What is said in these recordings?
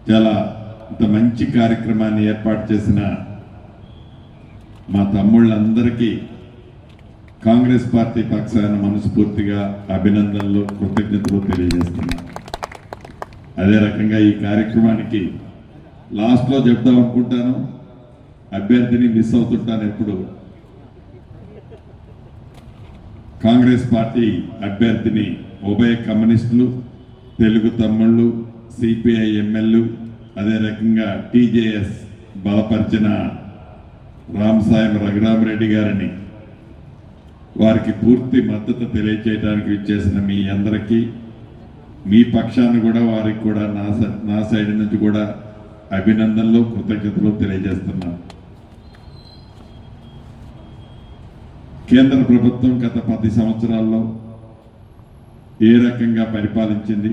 చాలా ఇంత మంచి కార్యక్రమాన్ని ఏర్పాటు చేసిన మా తమ్ముళ్ళందరికీ కాంగ్రెస్ పార్టీ పక్షాన మనస్ఫూర్తిగా అభినందనలు కృతజ్ఞతలు తెలియజేస్తున్నాను. అదే రకంగా ఈ కార్యక్రమానికి లాస్ట్లో చెప్దాం అనుకుంటాను, అభ్యర్థిని మిస్ అవుతుంటాను. ఎప్పుడు కాంగ్రెస్ పార్టీ అభ్యర్థిని ఉభయ కమ్యూనిస్టులు, తెలుగు తమ్ముళ్ళు, సిపిఐ ఎమ్మెల్యేలు, అదే రకంగా టీజేఎస్ బలపరిచిన రామసాయం రఘురామరెడ్డి గారిని వారికి పూర్తి మద్దతు తెలియజేయడానికి ఇచ్చేసిన మీ అందరికీ, మీ పక్షాన్ని కూడా వారికి కూడా నా సైడ్ నుంచి కూడా అభినందనలు కృతజ్ఞతలు తెలియజేస్తున్నాను. కేంద్ర ప్రభుత్వం గత 10 సంవత్సరాల్లో ఏ రకంగా పరిపాలించింది,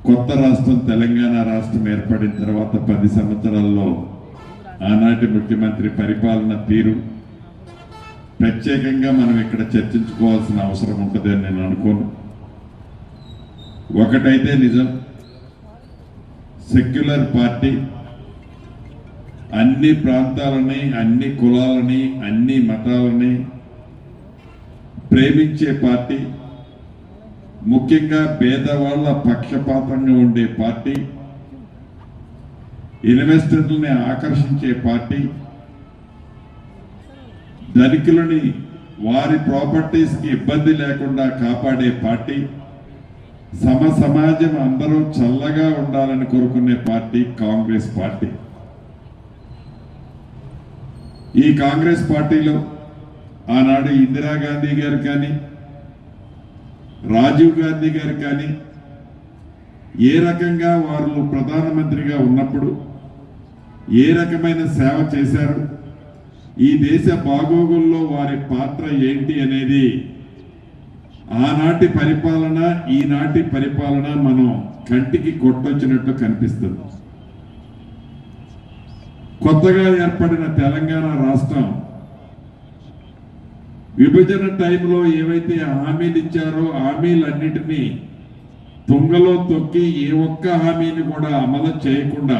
కొత్త రాష్ట్రం తెలంగాణ రాష్ట్రం ఏర్పడిన తర్వాత 10 సంవత్సరాల్లో ఆనాటి ముఖ్యమంత్రి పరిపాలన తీరు ప్రత్యేకంగా మనం ఇక్కడ చర్చించుకోవాల్సిన అవసరం ఉంటుందని నేను అనుకోను. ఒకటైతే నిజం, సెక్యులర్ పార్టీ అన్ని ప్రాంతాలని, అన్ని కులాలని, అన్ని మతాలని ప్రేమించే పార్టీ, ముఖ్యంగా పేదవాళ్ల పక్షపాతంగా ఉండే పార్టీ, ఇన్వెస్టర్లని ఆకర్షించే పార్టీ, ధనికులని వారి ప్రాపర్టీస్కి ఇబ్బంది లేకుండా కాపాడే పార్టీ, సమాజం అందరూ చల్లగా ఉండాలని కోరుకునే పార్టీ కాంగ్రెస్ పార్టీ. ఈ కాంగ్రెస్ పార్టీలో ఆనాడు ఇందిరాగాంధీ గారు కానీ, రాజీవ్ గాంధీ గారు కానీ ఏ రకంగా వారు ప్రధానమంత్రిగా ఉన్నప్పుడు ఏ రకమైన సేవ చేశారు, ఈ దేశ బాగోగుల్లో వారి పాత్ర ఏంటి అనేది ఆనాటి పరిపాలన, ఈనాటి పరిపాలన మనం కంటికి కొట్టొచ్చినట్టు కనిపిస్తుంది. కొత్తగా ఏర్పడిన తెలంగాణ రాష్ట్రం విభజన టైంలో ఏవైతే హామీలు ఇచ్చారో హామీలన్నిటినీ తుంగలో తొక్కి ఏ ఒక్క హామీని కూడా అమలు చేయకుండా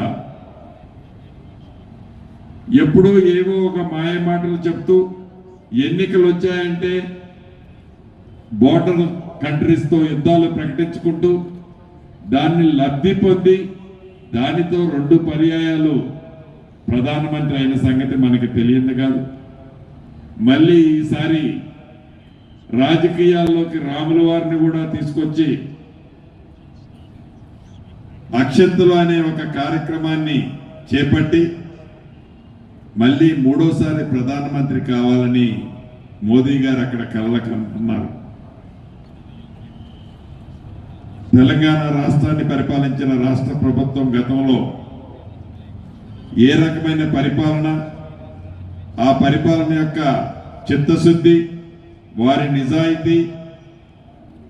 ఎప్పుడూ ఏవో ఒక మాయ మాటలు చెప్తూ ఎన్నికలు వచ్చాయంటే బోర్డర్ కంట్రీస్తో యుద్ధాలు ప్రకటించుకుంటూ దాన్ని లబ్ధి పొంది దానితో 2 పర్యాయాలు ప్రధానమంత్రి అయిన సంగతి మనకి తెలియదు కాదు. మళ్ళీ ఈసారి రాజకీయాల్లోకి రాముల వారిని కూడా తీసుకొచ్చి అక్షంతలు అనే ఒక కార్యక్రమాన్ని చేపట్టి మళ్ళీ 3వసారి ప్రధానమంత్రి కావాలని మోదీ గారు అక్కడ కలలుకంటున్నారు. తెలంగాణ రాష్ట్రాన్ని పరిపాలించిన రాష్ట్ర ప్రభుత్వం గతంలో ఏ రకమైన పరిపాలన, ఆ పరిపాలన యొక్క చిత్తశుద్ధి, వారి నిజాయితీ,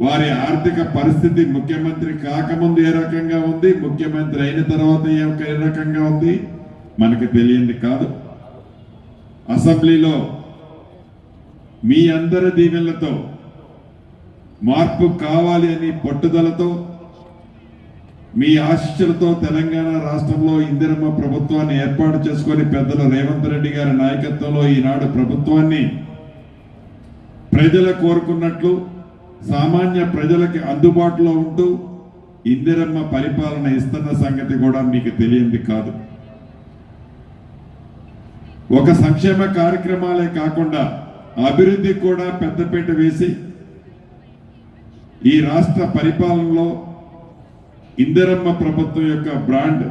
వారి ఆర్థిక పరిస్థితి ముఖ్యమంత్రి కాకముందు ఏ రకంగా ఉంది, ముఖ్యమంత్రి అయిన తర్వాత ఏ రకంగా ఉంది మనకు తెలియంది కాదు. అసెంబ్లీలో మీ అందరి దీవెనలతో మార్పు కావాలి అని పట్టుదలతో, మీ ఆశీస్సులతో తెలంగాణ రాష్ట్రంలో ఇందిరమ్మ ప్రభుత్వాన్ని ఏర్పాటు చేసుకొని పెద్దలు రేవంత్ రెడ్డి గారి నాయకత్వంలో ఈనాడు ప్రభుత్వాన్ని ప్రజలు కోరుకున్నట్లు సామాన్య ప్రజలకి అందుబాటులో ఉంటూ ఇందిరమ్మ పరిపాలన ఇస్తున్న సంగతి కూడా మీకు తెలియంది కాదు. ఒక సంక్షేమ కార్యక్రమాలే కాకుండా అభివృద్ధి కూడా పెద్దపీట వేసి ఈ రాష్ట్ర పరిపాలనలో ఇందిరమ్మ ప్రభుత్వం యొక్క బ్రాండ్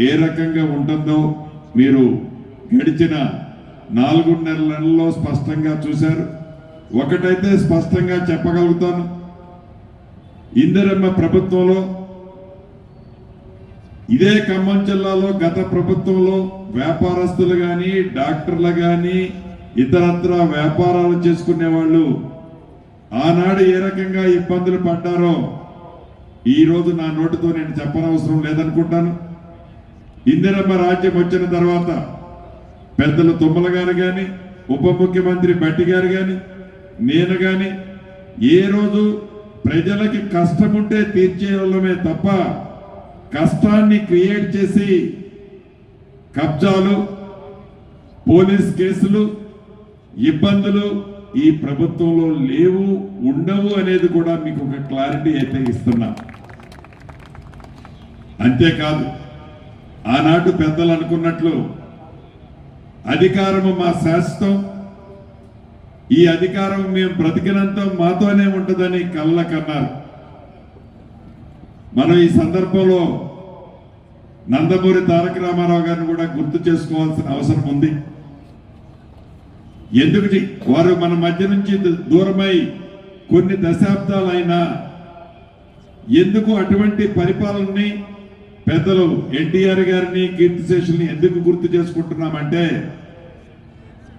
ఏ రకంగా ఉంటుందో మీరు గడిచిన 4.5 నెలల్లో స్పష్టంగా చూశారు. ఒకటైతే స్పష్టంగా చెప్పగలుగుతాను, ఇందిరమ్మ ప్రభుత్వంలో ఇదే ఖమ్మం జిల్లాలో గత ప్రభుత్వంలో వ్యాపారస్తులు కానీ, డాక్టర్లు కానీ, ఇతరత్ర వ్యాపారాలు చేసుకునే వాళ్ళు ఆనాడు ఏ రకంగా ఇబ్బందులు పడ్డారో ఈ రోజు నా నోటితో నేను చెప్పనవసరం లేదనుకుంటాను. ఇందిరమ్మ రాజ్యం వచ్చిన తర్వాత పెద్దలు తుమ్మల గారు కానీ, ఉప ముఖ్యమంత్రి బట్టి గారు కానీ, నేను కానీ ఏ రోజు ప్రజలకి కష్టం ఉంటే తీర్చేయడమే తప్ప కష్టాన్ని క్రియేట్ చేసి కబ్జాలు, పోలీస్ కేసులు, ఇబ్బందులు ఈ ప్రభుత్వంలో లేవు, ఉండవు అనేది కూడా మీకు ఒక క్లారిటీ అయితే ఇస్తున్నా. అంతేకాదు, ఆనాడు పెద్దలు అనుకున్నట్లు అధికారము మా శాశ్వతం, ఈ అధికారం మేము బ్రతికినంత మాతోనే ఉంటుందని కళ్ళకన్నారు. మనం ఈ సందర్భంలో నందమూరి తారక రామారావు గారిని కూడా గుర్తు చేసుకోవాల్సిన అవసరం ఉంది. ఎందుకు వారు మన మధ్య నుంచి దూరమై కొన్ని దశాబ్దాలైనా ఎందుకు అటువంటి పరిపాలనని పెద్దలు ఎన్టీఆర్ గారిని, కీర్తిశేషుల్ని ఎందుకు గుర్తు చేసుకుంటున్నామంటే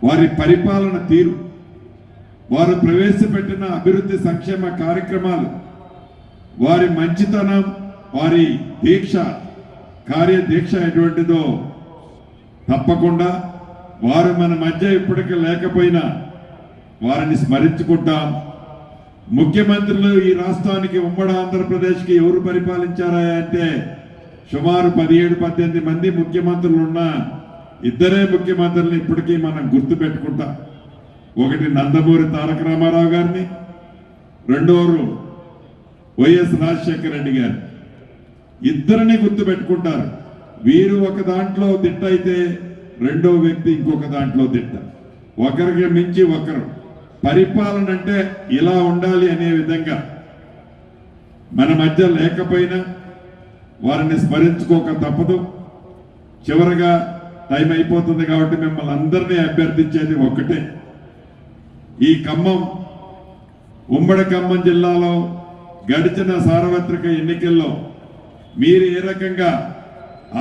వారి పరిపాలన తీరు, వారు ప్రవేశపెట్టిన అభివృద్ధి సంక్షేమ కార్యక్రమాలు, వారి మంచితనం, వారి దీక్ష, కార్యదీక్ష ఎటువంటిదో తప్పకుండా వారు మన మధ్య ఇప్పటికీ లేకపోయినా వారిని స్మరించుకుంటాం. ముఖ్యమంత్రులు ఈ రాష్ట్రానికి, ఉమ్మడి ఆంధ్రప్రదేశ్కి ఎవరు పరిపాలించారా అంటే సుమారు 17-18 మంది ముఖ్యమంత్రులు ఉన్న ఇద్దరే ముఖ్యమంత్రులను ఇప్పటికీ మనం గుర్తు పెట్టుకుంటాం. ఒకటి నందమూరి తారక రామారావు గారిని, రెండోరు వైఎస్ రాజశేఖర రెడ్డి గారు. ఇద్దరిని గుర్తు పెట్టుకుంటారు. వీరు ఒక దాంట్లో దిట్ట అయితే రెండో వ్యక్తి ఇంకొక దాంట్లో దిట్ట. ఒకరికి మించి ఒకరు. పరిపాలన అంటే ఇలా ఉండాలి అనే విధంగా మన మధ్య లేకపోయినా వారిని స్మరించుకోక తప్పదు. చివరగా టైం అయిపోతుంది కాబట్టి మిమ్మల్ని అందరినీ అభ్యర్థించేది ఒక్కటే. ఈ ఖమ్మం, ఉమ్మడి ఖమ్మం జిల్లాలో గడిచిన సార్వత్రిక ఎన్నికల్లో మీరు ఏ రకంగా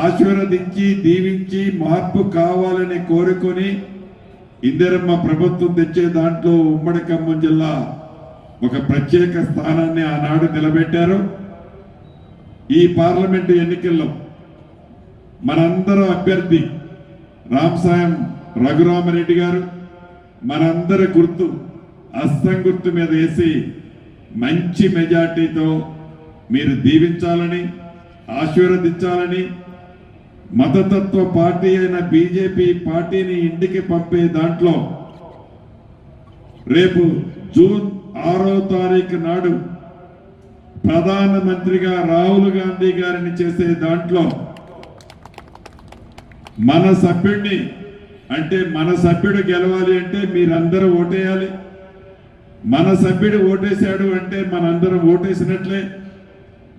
ఆశీర్వదించి, దీవించి, మార్పు కావాలని కోరుకొని ఇందిరమ్మ ప్రభుత్వం తెచ్చే దాంట్లో ఉమ్మడి ఖమ్మం జిల్లా ఒక ప్రత్యేక స్థానాన్ని ఆనాడు నిలబెట్టారు. ఈ పార్లమెంటు ఎన్నికల్లో మనందరూ అభ్యర్థి రామసాయం రఘురామరెడ్డి గారు మనందరి గుర్తు హస్తం గుర్తు మీద వేసి మంచి మెజార్టీతో మీరు దీవించాలని, ఆశీర్వదించాలని, మతతత్వ పార్టీ అయిన బీజేపీ పార్టీని ఇంటికి పంపే దాంట్లో రేపు జూన్ 6వ తారీఖు నాడు ప్రధానమంత్రిగా రాహుల్ గాంధీ గారిని చేసే దాంట్లో మన సభ్యుడిని, అంటే మన సభ్యుడు గెలవాలి అంటే మీరందరూ ఓటేయాలి. మన సభ్యుడు ఓటేశాడు అంటే మనందరం ఓటేసినట్లే.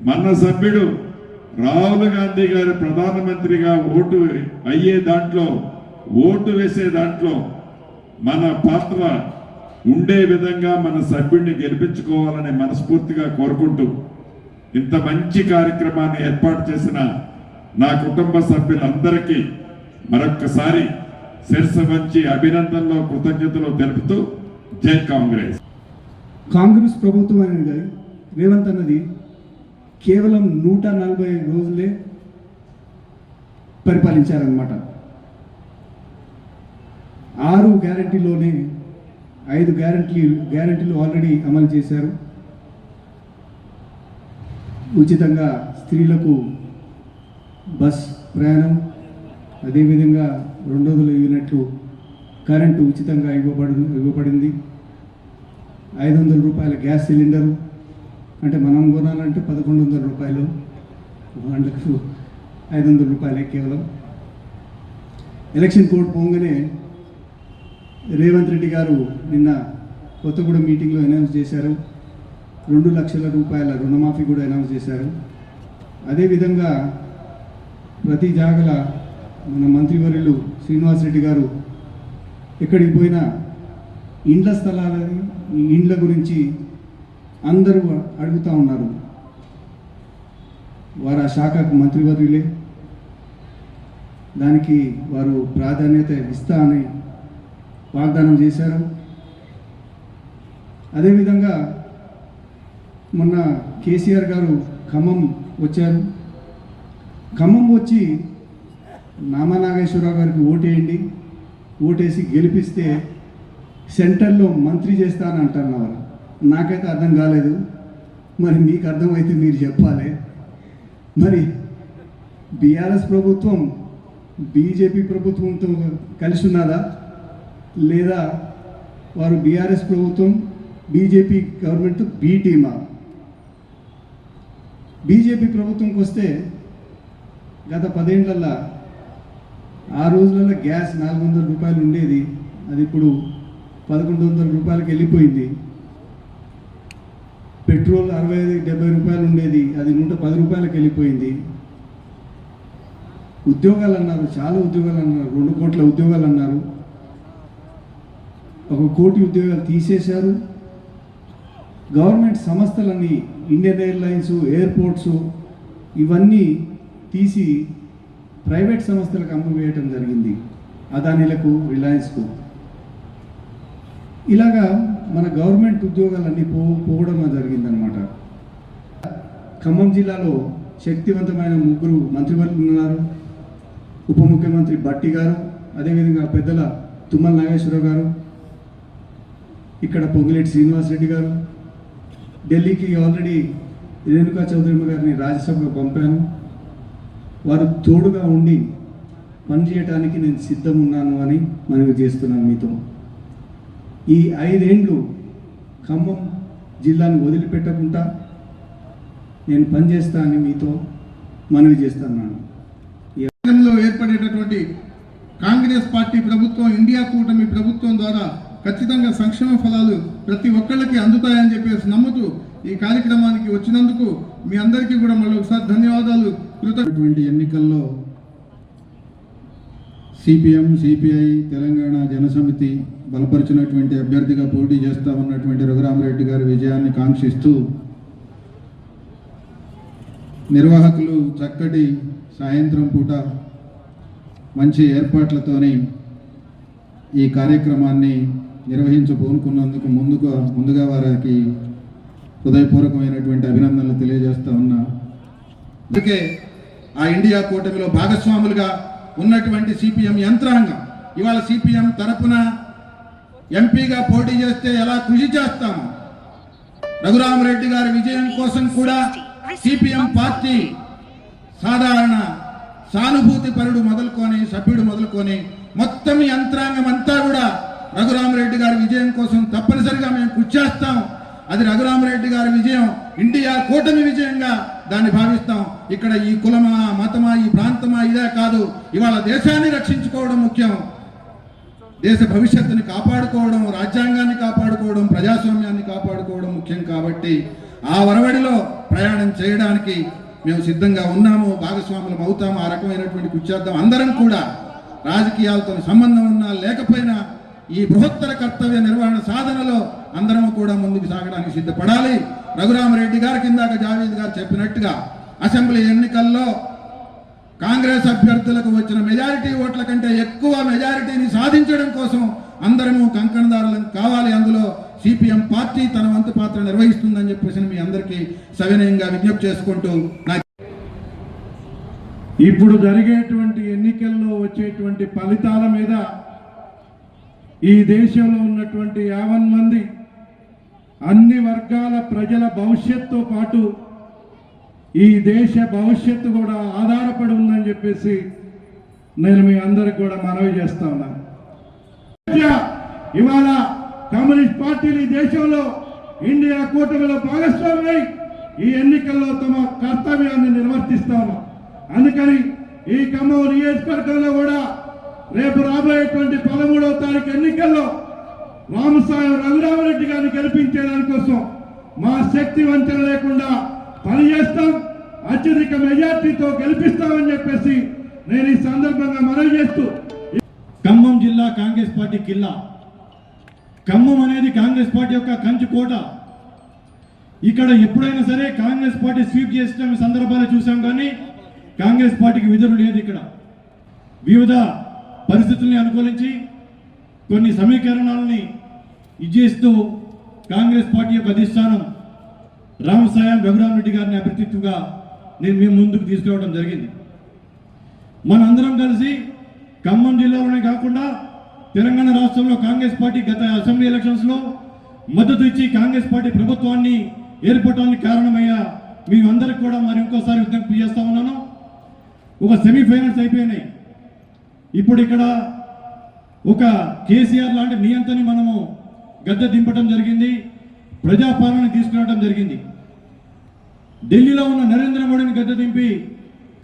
మన సభ్యుడు రాహుల్ గాంధీ గారు ప్రధానమంత్రిగా ఓటు అయ్యే దాంట్లో, ఓటు వేసే దాంట్లో మన పాత్ర ఉండే విధంగా మన సభ్యుడిని గెలిపించుకోవాలని మనస్ఫూర్తిగా కోరుకుంటూ ఇంత మంచి కార్యక్రమాన్ని ఏర్పాటు చేసిన నా కుటుంబ సభ్యులందరికీ మరొక్కసారి శిరస్సు వంచి అభినందనలు, కృతజ్ఞతలు తెలుపుతూ జై కాంగ్రెస్. కాంగ్రెస్ ప్రభుత్వం అనేది రేవంత్ అన్నది కేవలం 140 రోజులే పరిపాలించారన్నమాట. 6 గ్యారంటీలోనే 5 గ్యారంటీలు ఆల్రెడీ అమలు చేశారు. ఉచితంగా స్త్రీలకు బస్ ప్రయాణం, అదేవిధంగా 200 యూనిట్లు కరెంటు ఉచితంగా ఇవ్వబడింది. 500 రూపాయల గ్యాస్ సిలిండరు, అంటే మనం కొనాలంటే 1100 రూపాయలు, వాళ్ళకు 500 రూపాయలే కేవలం. ఎలక్షన్ కోడ్ పోగానే రేవంత్ రెడ్డి గారు నిన్న కొత్తగూడెం మీటింగ్లో అనౌన్స్ చేశారు. 2 లక్షల రూపాయల రుణమాఫీ కూడా అనౌన్స్ చేశారు. అదేవిధంగా ప్రతి జాగల మన మంత్రివర్యులు శ్రీనివాస్ రెడ్డి గారు ఎక్కడికి పోయినా ఇండ్ల స్థలాలని, ఈ ఇండ్ల గురించి అందరూ అడుగుతూ ఉన్నారు. వారు ఆ శాఖకు మంత్రివర్యులే, దానికి వారు ప్రాధాన్యత ఇస్తా అని వాగ్దానం చేశారు. అదేవిధంగా మొన్న కేసీఆర్ గారు ఖమ్మం వచ్చారు. ఖమ్మం వచ్చి నామనాగేశ్వరరావు గారికి ఓటేయండి, ఓటేసి గెలిపిస్తే సెంటర్లో మంత్రి చేస్తానని అంటున్నారు. నాకైతే అర్థం కాలేదు. మరి మీకు అర్థమైతే మీరు చెప్పాలి. మరి బీఆర్ఎస్ ప్రభుత్వం బీజేపీ ప్రభుత్వంతో కలిసి ఉన్నదా, లేదా వారు బీఆర్ఎస్ ప్రభుత్వం బీజేపీ గవర్నమెంట్ బీ టీమా? బీజేపీ ప్రభుత్వంకి వస్తే గత 10 ఏళ్లలో ఆ రోజులలో గ్యాస్ 400 రూపాయలు ఉండేది, అది ఇప్పుడు 1100 రూపాయలకి వెళ్ళిపోయింది. పెట్రోల్ 65-70 రూపాయలు ఉండేది, అది 110 రూపాయలకి వెళ్ళిపోయింది. ఉద్యోగాలు అన్నారు, చాలా ఉద్యోగాలు అన్నారు, 2 కోట్ల ఉద్యోగాలు అన్నారు, 1 కోటి ఉద్యోగాలు తీసేశారు. గవర్నమెంట్ సంస్థలన్నీ ఇండియన్ ఎయిర్లైన్స్, ఎయిర్పోర్ట్స్ ఇవన్నీ తీసి ప్రైవేట్ సంస్థలకు అమ్మివేయటం జరిగింది, అదానీలకు, రిలయన్స్కు. ఇలాగా మన గవర్నమెంట్ ఉద్యోగాలన్నీ పోవడం జరిగిందనమాట. ఖమ్మం జిల్లాలో శక్తివంతమైన 3 మంత్రివర్యులు ఉన్నారు. ఉప ముఖ్యమంత్రి భట్టి గారు, అదేవిధంగా పెద్దల తుమ్మల నాగేశ్వరరావు గారు, ఇక్కడ పొంగులేటి శ్రీనివాసరెడ్డి గారు. ఢిల్లీకి ఆల్రెడీ రేణుకా చౌదరి గారిని రాజ్యసభకు పంపాను. వారు తోడుగా ఉండి పనిచేయటానికి నేను సిద్ధం ఉన్నాను అని మనవి చేస్తున్నాను మీతో. ఈ 5 ఏళ్ళు ఖమ్మం జిల్లాను వదిలిపెట్టకుండా నేను పనిచేస్తానని మీతో మనవి చేస్తున్నాను. ఏర్పడేటటువంటి కాంగ్రెస్ పార్టీ ప్రభుత్వం, ఇండియా కూటమి ప్రభుత్వం ద్వారా ఖచ్చితంగా సంక్షేమ ఫలాలు ప్రతి ఒక్కళ్ళకి అందుతాయని చెప్పేసి నమ్ముతూ ఈ కార్యక్రమానికి వచ్చినందుకు మీ అందరికీ కూడా మళ్ళీ ఒకసారి ధన్యవాదాలు. ఎన్నికల్లో సిపిఎం, సిపిఐ, తెలంగాణ జనసమితి బలపరిచినటువంటి అభ్యర్థిగా పోటీ చేస్తా ఉన్నటువంటి రఘురామరెడ్డి గారి విజయాన్ని కాంక్షిస్తూ నిర్వాహకులు చక్కటి సాయంత్రం పూట మంచి ఏర్పాట్లతోని ఈ కార్యక్రమాన్ని నిర్వహించబోనుకున్నందుకు ముందుగా వారికి హృదయపూర్వకమైనటువంటి అభినందనలు తెలియజేస్తా ఉన్నా. అందుకే ఆ ఇండియా కూటమిలో భాగస్వాములుగా ఉన్నటువంటి సిపిఎం యంత్రాంగం ఇవాళ సిపిఎం తరపున ఎంపీగా పోటీ చేస్తే ఎలా కృషి చేస్తామో, రఘురామరెడ్డి గారి విజయం కోసం కూడా సిపిఎం పార్టీ సాధారణ సానుభూతి పరుడు మొదలుకొని సభ్యుడు మొదలుకొని మొత్తం యంత్రాంగం అంతా కూడా రఘురామరెడ్డి గారి విజయం కోసం తప్పనిసరిగా మేము కృషి చేస్తాం. అది రఘురామరెడ్డి గారి విజయం, ఇండియా కూటమి విజయంగా దాన్ని భావిస్తాం. ఇక్కడ ఈ కులమా, మతమా, ఈ ప్రాంతమా ఇదే కాదు, ఇవాళ దేశాన్ని రక్షించుకోవడం ముఖ్యం, దేశ భవిష్యత్తుని కాపాడుకోవడం, రాజ్యాంగాన్ని కాపాడుకోవడం, ప్రజాస్వామ్యాన్ని కాపాడుకోవడం ముఖ్యం. కాబట్టి ఆ వరవడిలో ప్రయాణం చేయడానికి మేము సిద్ధంగా ఉన్నాము, భాగస్వాములం అవుతాము. ఆ రకమైనటువంటి కృషి చేద్దాం. అందరం కూడా రాజకీయాలతో సంబంధం ఉన్నా లేకపోయినా ఈ బృహత్తర కర్తవ్య నిర్వహణ సాధనలో అందరం కూడా ముందుకు సాగడానికి సిద్ధపడాలి. రఘురామరెడ్డి గారి కిందాక జావేద్ గారు చెప్పినట్టుగా అసెంబ్లీ ఎన్నికల్లో కాంగ్రెస్ అభ్యర్థులకు వచ్చిన మెజారిటీ ఓట్ల కంటే ఎక్కువ మెజారిటీని సాధించడం కోసం అందరము కంకణదారులం కావాలి. అందులో సిపిఎం పార్టీ తన వంతు పాత్ర నిర్వహిస్తుందని చెప్పేసి మీ అందరికీ సవినయంగా విజ్ఞప్తి చేసుకుంటూ ఇప్పుడు జరిగేటువంటి ఎన్నికల్లో వచ్చేటువంటి ఫలితాల మీద ఈ దేశంలో ఉన్నటువంటి 50 మంది అన్ని వర్గాల ప్రజల భవిష్యత్తుతో పాటు ఈ దేశ భవిష్యత్తు కూడా ఆధారపడి ఉందని చెప్పేసి నేను మీ అందరికి కూడా మనవి చేస్తా ఉన్నాను. ఇవాళ కమ్యూనిస్ట్ పార్టీలు ఈ దేశంలో ఇండియా కూటమిలో భాగస్వామ్యమై ఈ ఎన్నికల్లో తమ కర్తవ్యాన్ని నిర్వర్తిస్తా ఉన్నాం. అందుకని ఈ ఖమ్మం నియోజకవర్గంలో కూడా రేపు రాబోయేటువంటి 13వ తారీఖు ఎన్నికల్లో రామసాయం రఘురామరెడ్డి గారిని గెలిపించేదాని కోసం మా శక్తి వంచన లేకుండా పనిచేస్తాం, అత్యధిక మెజార్టీతో గెలిపిస్తామని చెప్పేసి నేను ఈ సందర్భంగా మనవి చేస్తూ, ఖమ్మం జిల్లా కాంగ్రెస్ పార్టీ కిల్లా. ఖమ్మం అనేది కాంగ్రెస్ పార్టీ యొక్క కంచు కోట. ఇక్కడ ఎప్పుడైనా సరే కాంగ్రెస్ పార్టీ స్వీప్ చేసిన సందర్భాలు చూసాం, కానీ కాంగ్రెస్ పార్టీకి విధులు లేదు. ఇక్కడ వివిధ పరిస్థితుల్ని అనుకూలించి కొన్ని సమీకరణాలని ఇచ్చేస్తూ కాంగ్రెస్ పార్టీ యొక్క అధిష్టానం రామసాయం రఘురామరెడ్డి గారిని అభ్యర్థిత్వంగా నేను మీ ముందుకు తీసుకురావడం జరిగింది. మనందరం కలిసి ఖమ్మం జిల్లాలోనే కాకుండా తెలంగాణ రాష్ట్రంలో కాంగ్రెస్ పార్టీ గత అసెంబ్లీ ఎలక్షన్స్లో మద్దతు ఇచ్చి కాంగ్రెస్ పార్టీ ప్రభుత్వాన్ని ఏర్పడటానికి కారణమయ్యా మీ అందరికి కూడా మరి ఇంకోసారి విజ్ఞప్తి చేస్తా ఉన్నాను. ఒక సెమీఫైనల్స్ అయిపోయినాయి. ఇప్పుడు ఇక్కడ ఒక కేసీఆర్ లాంటి నియంతని మనము గద్దె దింపడం జరిగింది, ప్రజాపాలన తీసుకురావడం జరిగింది. ఢిల్లీలో ఉన్న నరేంద్ర మోడీని గద్దె దింపి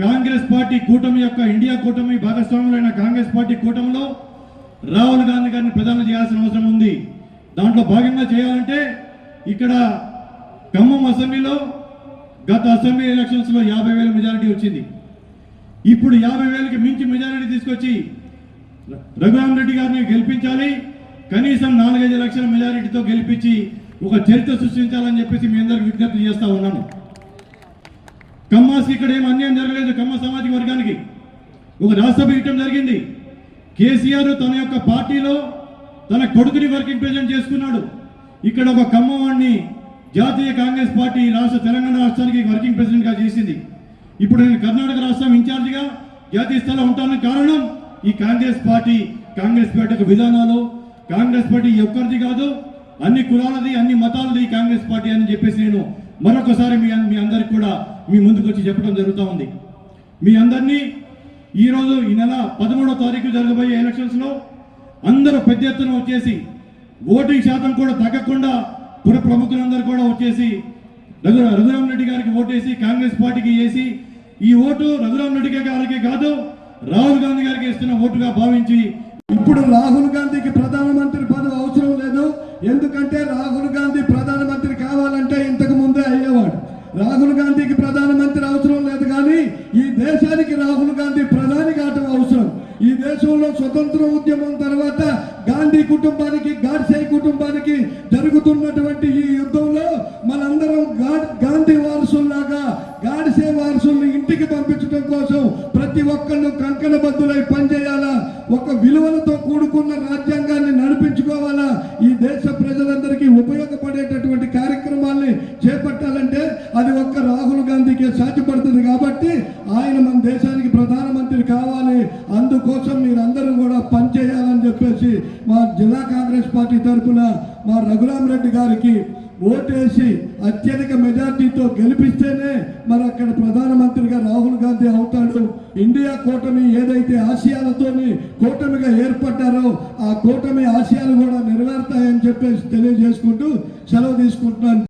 కాంగ్రెస్ పార్టీ కూటమి యొక్క ఇండియా కూటమి భాగస్వాములైన కాంగ్రెస్ పార్టీ కూటమిలో రాహుల్ గాంధీ గారిని ప్రధానం చేయాల్సిన అవసరం ఉంది. దాంట్లో భాగంగా చేయాలంటే ఇక్కడ ఖమ్మం అసెంబ్లీలో గత అసెంబ్లీ ఎలక్షన్స్లో 50,000 మెజారిటీ వచ్చింది. ఇప్పుడు 50,000కి మించి మెజారిటీ తీసుకొచ్చి రఘురామరెడ్డి గారిని గెలిపించాలి. కనీసం 4-5 లక్షల మెజారిటీతో గెలిపించి ఒక చరిత్ర సృష్టించాలని చెప్పేసి మీ అందరికి విజ్ఞప్తి చేస్తా ఉన్నాను. కమ్మాస్కి ఇక్కడ ఏం అన్యాయం జరగలేదు. కమ్మ సామాజిక వర్గానికి ఒక రాజ్యసభ ఇవ్వడం జరిగింది. కేసీఆర్ తన యొక్క పార్టీలో తన కొడుకుని వర్కింగ్ ప్రెసిడెంట్ చేసుకున్నాడు. ఇక్కడ ఒక కమ్మవాడిని జాతీయ కాంగ్రెస్ పార్టీ తెలంగాణ రాష్ట్రానికి వర్కింగ్ ప్రెసిడెంట్గా చేసింది. ఇప్పుడు నేను కర్ణాటక రాష్ట్రం ఇన్ఛార్జిగా జాతీయ స్థాయిలో ఉంటానని కారణం ఈ కాంగ్రెస్ పార్టీ యొక్క విధానాలు. కాంగ్రెస్ పార్టీ ఒక్కరిది కాదు, అన్ని కులాలది, అన్ని మతాలది కాంగ్రెస్ పార్టీ అని చెప్పేసి నేను మరొకసారి మీ అందరికి కూడా మీ ముందుకు వచ్చి చెప్పడం జరుగుతూ ఉంది. మీ అందరినీ ఈరోజు ఈ నెల 13వ తారీఖు జరగబోయే ఎలక్షన్స్లో అందరూ పెద్ద ఎత్తున వచ్చేసి ఓటింగ్ శాతం కూడా తగ్గకుండా పుర ప్రముఖులందరూ కూడా వచ్చేసి రఘురామరెడ్డి గారికి ఓటేసి కాంగ్రెస్ పార్టీకి వేసి ఈ ఓటు రఘురామరెడ్డి గారికి కాదు రాహుల్ గాంధీ గారికి ఇస్తున్న ఓటుగా భావించి ఇప్పుడు రాహుల్ గాంధీకి ప్రధానమంత్రి పదవి అవసరం లేదు. ఎందుకంటే రాహుల్ గాంధీ ప్రధానమంత్రి కావాలంటే ఇంతకు ముందే అయ్యేవాడు. రాహుల్ గాంధీకి ప్రధానమంత్రి అవసరం లేదు, కానీ ఈ దేశానికి రాహుల్ గాంధీ ప్రధాని కావటం అవసరం. ఈ దేశంలో స్వతంత్ర ఉద్యమం తర్వాత గాంధీ కుటుంబానికి, గాడ్సే కుటుంబానికి జరుగుతున్నటువంటి ఈ యుద్ధంలో మనందరం గాంధీ వారసుల్లాగా గాడ్సే వారసుల్ని ఇంటికి పంపించడం కోసం ప్రతి ఒక్కళ్ళు కంకణబద్దులై పనిచేయాలా, ఒక విలువలతో కూడుకున్న రాజ్యాంగాన్ని నడిపించుకోవాలా, ఈ దేశ ప్రజలందరికీ ఉపయోగపడేటటువంటి కార్యక్రమాల్ని చేపట్టాలంటే అది ఒక్క రాహుల్ గాంధీకే సాధ్యపడుతుంది. కాబట్టి ఆయన మన దేశానికి ప్రధానమంత్రి కావాలి. అందుకోసం మీరందరూ కూడా పనిచేయాలని చెప్పేసి మా జిల్లా కాంగ్రెస్ పార్టీ తరఫున మా రఘురామరెడ్డి గారికి ఓటేసి అత్యధిక మెజార్టీతో గెలిపిస్తేనే మరి అక్కడ ప్రధానమంత్రిగా రాహుల్ గాంధీ అవుతాడు. ఇండియా కూటమి ఏదైతే ఆశయాలతోని కూటమిగా ఏర్పడ్డారో ఆ కూటమి ఆశయాలు కూడా నెరవేరుతాయని చెప్పేసి తెలియజేసుకుంటూ సెలవు తీసుకుంటున్నాను.